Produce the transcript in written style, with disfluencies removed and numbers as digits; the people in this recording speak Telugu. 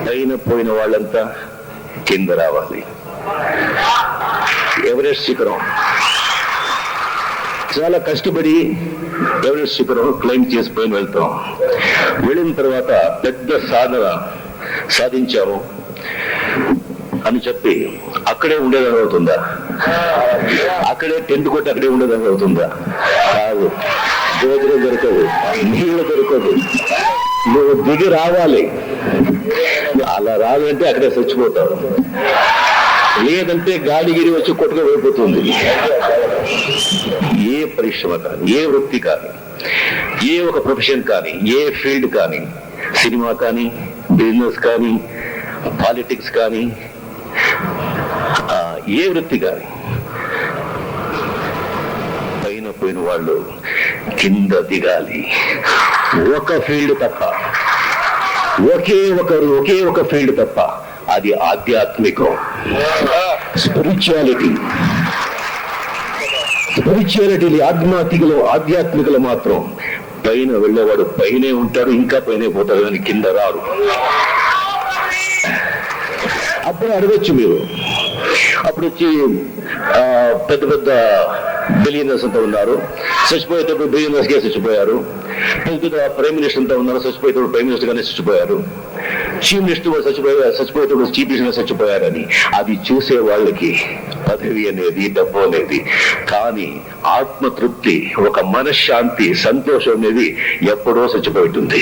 పైన పోయిన వాళ్ళంతా కింద రావాలి. ఎవరెస్ట్ శిఖరం చాలా కష్టపడి ఎవరెస్ట్ శిఖరం క్లైమ్ చేసి పైన వెళ్తాం. వెళ్ళిన తర్వాత పెద్ద సాధన సాధించాము అని చెప్పి అక్కడే ఉండేదని అవుతుందా? అక్కడే టెంట్ కొట్టి అక్కడే ఉండేదని అవుతుందా? కాదు. భోజనం దొరకదు, నీళ్ళు దొరకదు, నువ్వు దిగి రావాలి. అలా రావాలంటే అక్కడే చచ్చిపోతావు, లేదంటే గాలిగిరి వచ్చి కొట్టుకుపోతుంది. ఏ పరిశ్రమ కానీ, ఏ వృత్తి కానీ, ఏ ఒక ప్రొఫెషన్ కానీ, ఏ ఫీల్డ్ కానీ, సినిమా కానీ, బిజినెస్ కానీ, పాలిటిక్స్ కానీ, ఏ వృత్తి కానీ, పైన పోయిన వాళ్ళు కింద దిగాలి. ఒక ఫీల్డ్ తప్ప, ఒకే ఒక ఫీల్డ్ తప్ప, అది ఆధ్యాత్మికం. స్పిరిచువాలిటీ ఆధ్యాత్మికలో మాత్రం పైన వెళ్ళేవాడు పైనే ఉంటాడు, ఇంకా పైనే పోతాడు, కానీ కింద రాడు. అప్పుడు అడగచ్చు మీరు, అప్పుడు వచ్చి పెద్ద పెద్ద బిలియనర్స్ అంతా ఉన్నారు, చచ్చిపోయేటప్పుడు బిలియనర్స్ గా చచ్చిపోయారు. పెద్ద పెద్ద ప్రైమ్ మినిస్టర్ అంతా ఉన్నారు, చచ్చిపోయేటప్పుడు ప్రైమ్ మినిస్టర్ గానే చచ్చిపోయారు. చీఫ్ మినిస్టర్ చచ్చిపోయేటప్పుడు చీఫ్ మినిస్టర్ చచ్చిపోయారని అది చూసే వాళ్ళకి పదవి అనేది, డబ్బు అనేది. కానీ ఆత్మతృప్తి, ఒక మనశ్శాంతి, సంతోషం అనేది ఎప్పుడో చచ్చిపోతుంది.